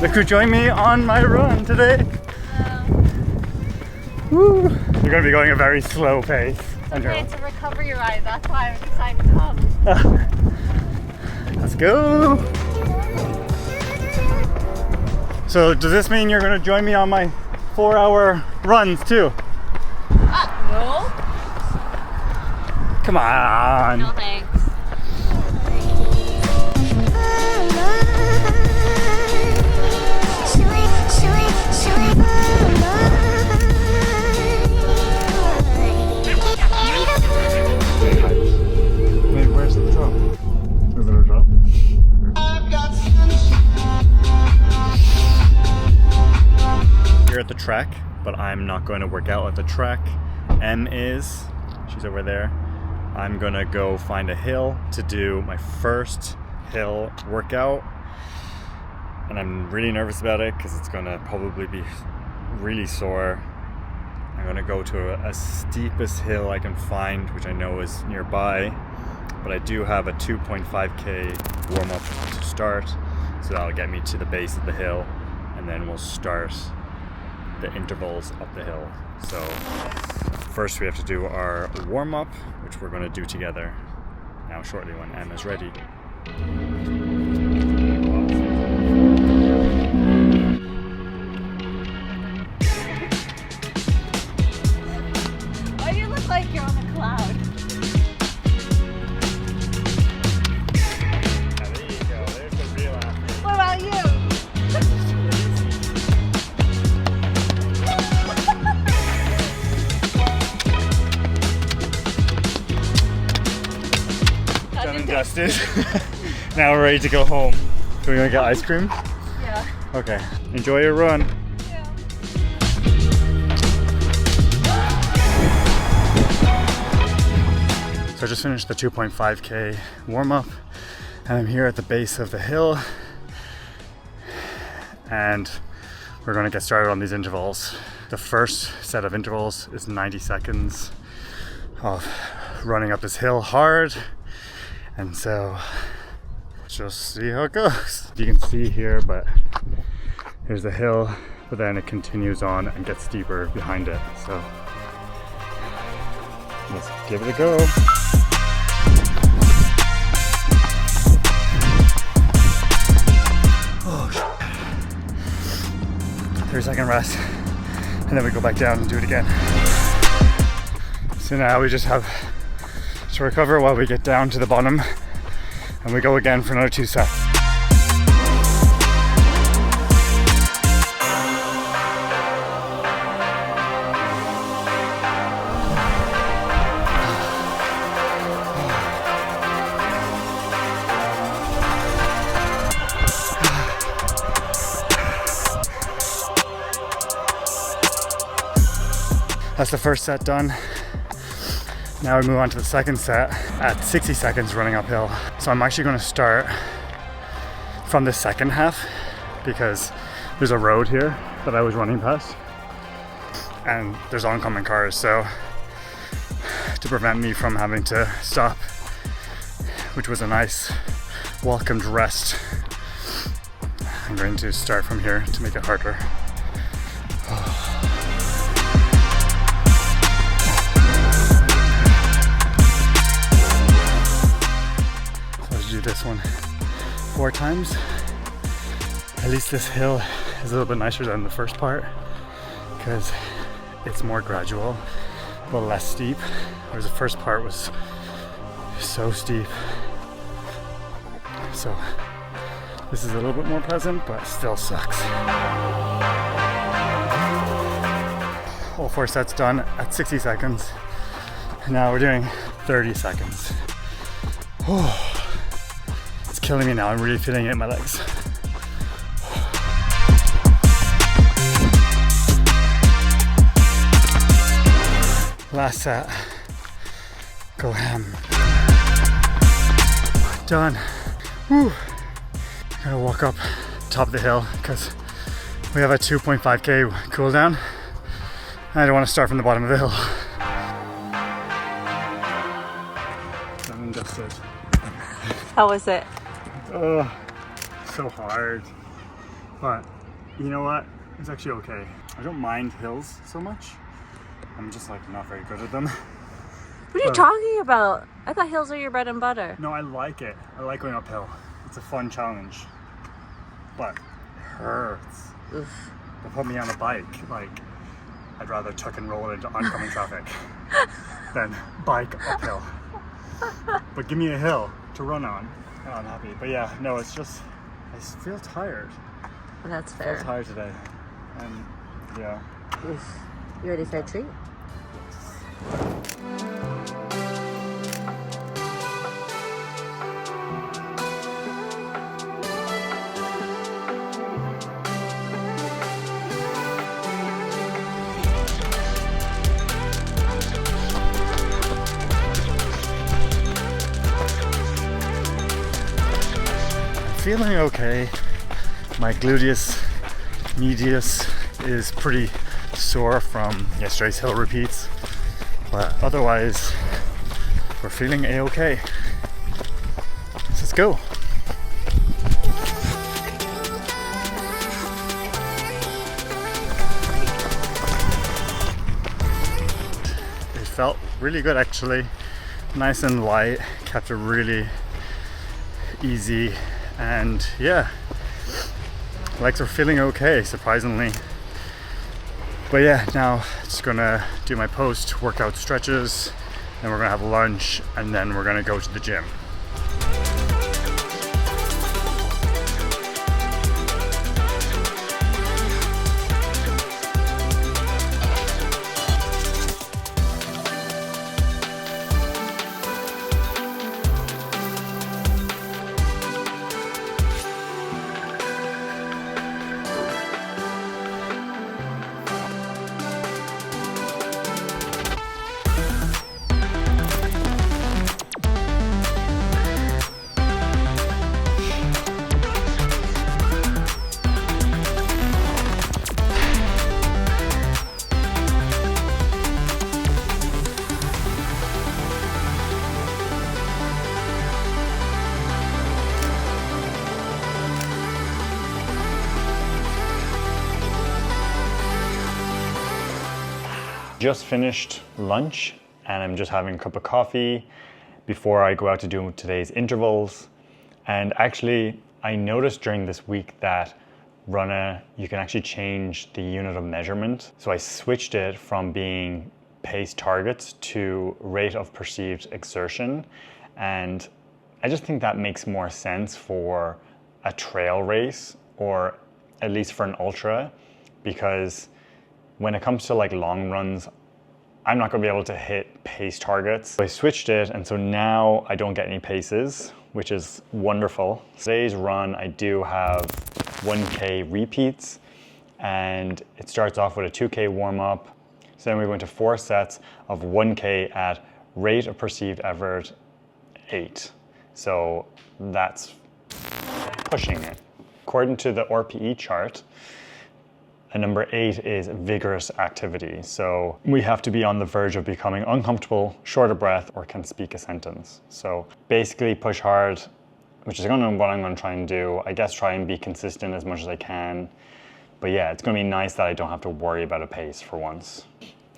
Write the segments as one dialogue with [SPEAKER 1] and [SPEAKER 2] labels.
[SPEAKER 1] Look who joined me on my run today. Woo! You're going to be going a very slow pace.
[SPEAKER 2] It's okay to recover your eyes, that's why I'm excited to come.
[SPEAKER 1] Let's go! So does this mean you're going to join me on my 4-hour runs too?
[SPEAKER 2] No.
[SPEAKER 1] Come on!
[SPEAKER 2] No thanks.
[SPEAKER 1] Wait, where's the drop? Is there a drop? We're at the track, but I'm not going to work out at the track. Em is. She's over there. I'm gonna go find a hill to do my first hill workout. And I'm really nervous about it because it's gonna probably be really sore. I'm gonna go to a steepest hill I can find, which I know is nearby. But I do have a 2.5k warm up to start. So that'll get me to the base of the hill. And then we'll start the intervals up the hill. So first we have to do our warm up, which we're gonna do together now shortly when Em is ready.
[SPEAKER 2] Oh, you look like you're on a cloud.
[SPEAKER 1] Yeah, there you go, there's the real athlete.
[SPEAKER 2] What about you?
[SPEAKER 1] Done and dusted. Now we're ready to go home. So we're gonna get ice cream?
[SPEAKER 2] Yeah.
[SPEAKER 1] Okay. Enjoy your run.
[SPEAKER 2] Yeah.
[SPEAKER 1] So I just finished the 2.5k warm up and I'm here at the base of the hill and we're gonna get started on these intervals. The first set of intervals is 90 seconds of running up this hill hard. And so let's just see how it goes. You can see here, but here's the hill, but then it continues on and gets steeper behind it. So let's give it a go. Oh, 30-second rest, and then we go back down and do it again. So now we just have to recover while we get down to the bottom, and we go again for another 2 sets. That's the first set done. Now we move on to the second set at 60 seconds running uphill. So I'm actually going to start from the second half because there's a road here that I was running past and there's oncoming cars. So to prevent me from having to stop, which was a nice welcomed rest, I'm going to start from here to make it harder. Do this one 4 times. At least this hill is a little bit nicer than the first part because it's more gradual, a little less steep, whereas the first part was so steep. So this is a little bit more pleasant, but still sucks. All 4 sets done at 60 seconds. Now we're doing 30 seconds. Oh. Killing me now, I'm really feeling it in my legs. Last set. Go ham. Done. Woo. I'm gonna walk up top of the hill because we have a 2.5k cool down. I don't want to start from the bottom of the hill. Done and dusted.
[SPEAKER 2] How was it?
[SPEAKER 1] Oh, so hard, but you know what? It's actually okay. I don't mind hills so much. I'm just like not very good at them.
[SPEAKER 2] What are you talking about? I thought hills are your bread and butter.
[SPEAKER 1] No, I like it. I like going uphill. It's a fun challenge. But it hurts.
[SPEAKER 2] Oof.
[SPEAKER 1] They put me on a bike, like I'd rather tuck and roll into oncoming traffic than bike uphill. But give me a hill to run on, and I'm happy. But yeah, no, it's just, I feel tired.
[SPEAKER 2] That's
[SPEAKER 1] I
[SPEAKER 2] fair.
[SPEAKER 1] feel tired today. And yeah.
[SPEAKER 2] Oof. You ready for a treat?
[SPEAKER 1] Feeling okay. My gluteus medius is pretty sore from yesterday's hill repeats, but otherwise we're feeling a-okay. So let's go. It felt really good actually, nice and light, kept it really easy. And yeah, legs are feeling okay, surprisingly. But yeah, now just gonna do my post workout stretches, then we're gonna have lunch, and then we're gonna go to the gym. Just finished lunch and I'm just having a cup of coffee before I go out to do today's intervals. And actually, I noticed during this week that Runna, you can actually change the unit of measurement. So I switched it from being pace targets to rate of perceived exertion. And I just think that makes more sense for a trail race, or at least for an ultra, because when it comes to like long runs, I'm not gonna be able to hit pace targets. So I switched it, and so now I don't get any paces, which is wonderful. Today's run, I do have 1K repeats, and it starts off with a 2K warm up. So then we go into 4 sets of 1K at rate of perceived effort 8. So that's pushing it. According to the RPE chart, and number 8 is vigorous activity. So we have to be on the verge of becoming uncomfortable, short of breath, or can speak a sentence. So basically push hard, which is what I'm gonna try and do. I guess try and be consistent as much as I can. But yeah, it's gonna be nice that I don't have to worry about a pace for once.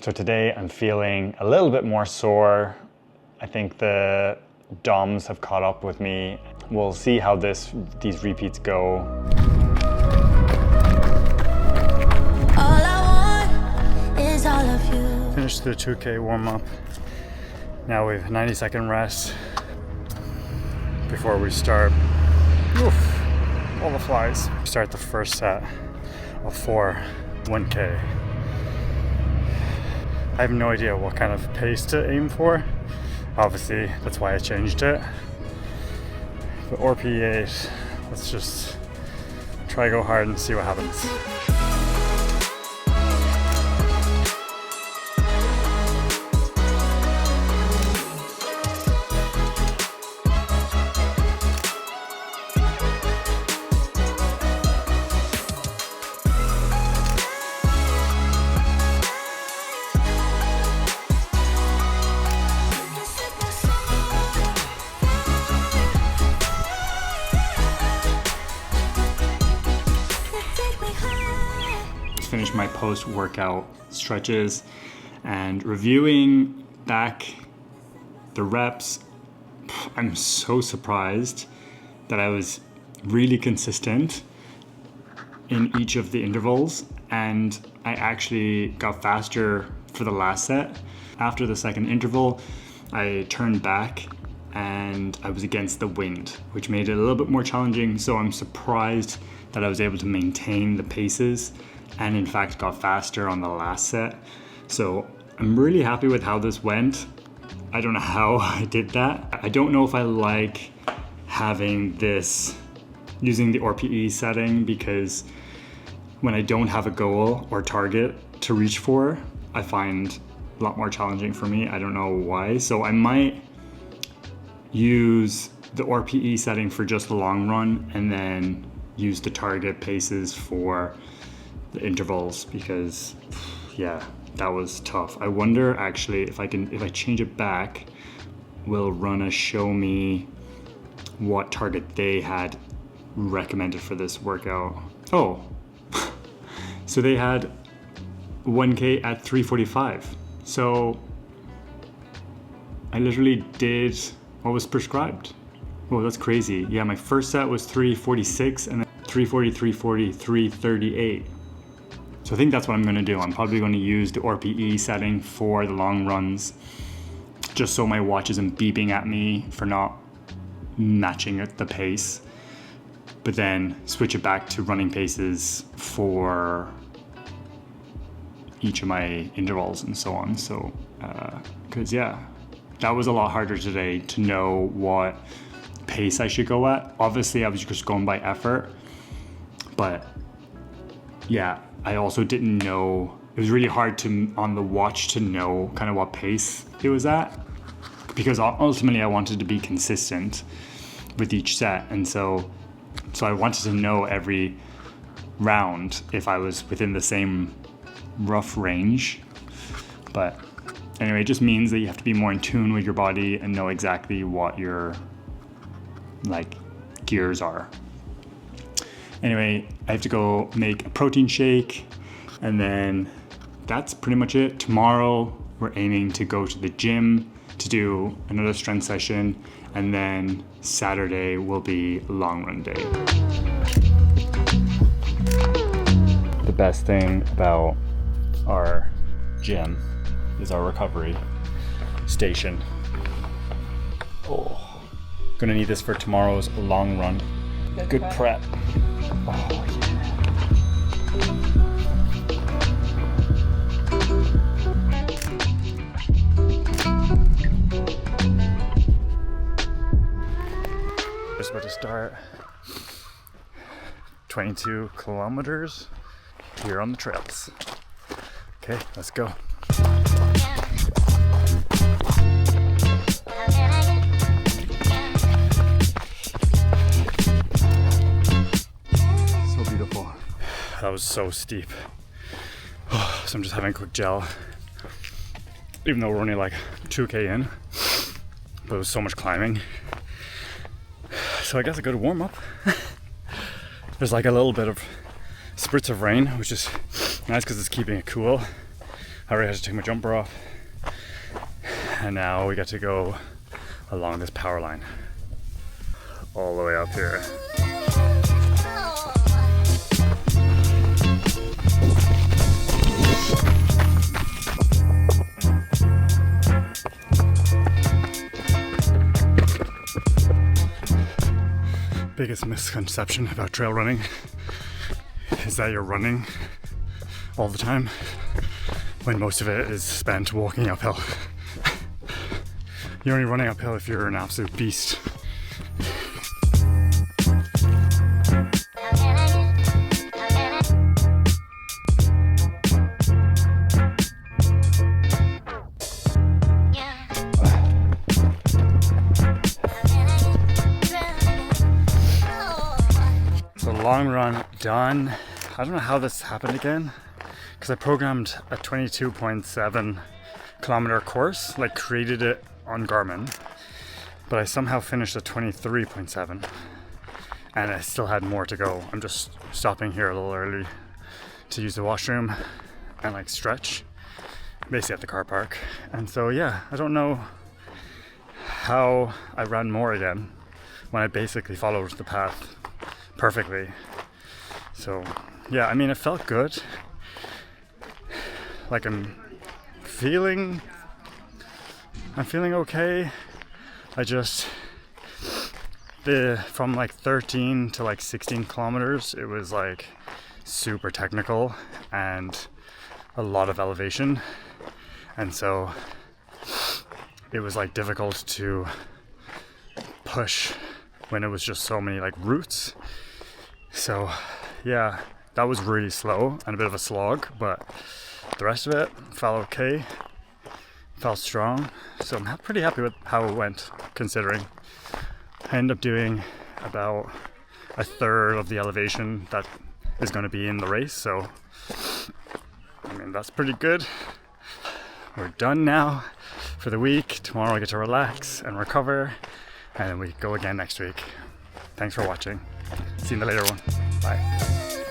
[SPEAKER 1] So today I'm feeling a little bit more sore. I think the DOMs have caught up with me. We'll see how these repeats go. Finished the 2K warm up. Now we have a 90-second rest before we start. Oof, all the flies. Start the first set of 4 1K. I have no idea what kind of pace to aim for. Obviously, that's why I changed it. But RP8, let's just try go hard and see what happens.
[SPEAKER 3] Take me high.
[SPEAKER 1] to my post-workout stretches and reviewing back the reps. I'm so surprised that I was really consistent in each of the intervals, and I actually got faster for the last set. After the second interval, I turned back and I was against the wind, which made it a little bit more challenging. So I'm surprised that I was able to maintain the paces and in fact got faster on the last set. So I'm really happy with how this went. I don't know how I did that. I don't know if I like having this, using the RPE setting, because when I don't have a goal or target to reach for, I find a lot more challenging for me. I don't know why. So I might use the RPE setting for just the long run and then use the target paces for the intervals, because yeah, that was tough. I wonder actually if I change it back, will Runna show me what target they had recommended for this workout? Oh, so they had 1K at 345. So I literally did what was prescribed. Oh, that's crazy. Yeah, my first set was 346 and then 340, 340, 338. So I think that's what I'm gonna do. I'm probably gonna use the RPE setting for the long runs, just so my watch isn't beeping at me for not matching the pace, but then switch it back to running paces for each of my intervals and so on. So, cause yeah, that was a lot harder today to know what pace I should go at. Obviously I was just going by effort, but yeah, I also didn't know, it was really hard to, on the watch, to know kind of what pace it was at, because ultimately I wanted to be consistent with each set. And so I wanted to know every round if I was within the same rough range. But anyway, it just means that you have to be more in tune with your body and know exactly what your like gears are. Anyway, I have to go make a protein shake, and then that's pretty much it. Tomorrow we're aiming to go to the gym to do another strength session, and then Saturday will be long run day. The best thing about our gym is our recovery station. Oh, gonna need this for tomorrow's long run. Good prep. Oh, yeah. Just about to start 22 kilometers here on the trails. Okay, let's go. So beautiful. That was so steep. So I'm just having a quick gel, even though we're only like 2K in, but it was so much climbing. So I guess I go to warm up. There's like a little bit of spurts of rain, which is nice because it's keeping it cool. I already had to take my jumper off, and now we get to go along this power line all the way up here. Biggest misconception about trail running is that you're running all the time, when most of it is spent walking uphill. You're only running uphill if you're an absolute beast. So long run done. I don't know how this happened again, because I programmed a 22.7 kilometer course, like created it on Garmin, but I somehow finished at 23.7 and I still had more to go. I'm just stopping here a little early to use the washroom and like stretch, basically at the car park. And so yeah, I don't know how I ran more again when I basically followed the path perfectly. So yeah, I mean, it felt good. Like I'm feeling okay. I just, from like 13 to like 16 kilometers, it was like super technical and a lot of elevation, and so it was like difficult to push when it was just so many like routes. So yeah, that was really slow and a bit of a slog, but the rest of it felt okay, felt strong. So I'm pretty happy with how it went, considering I ended up doing about a third of the elevation that is going to be in the race. So I mean, that's pretty good. We're done now for the week. Tomorrow I get to relax and recover, and then we go again next week. Thanks for watching. See you in the later one. Bye.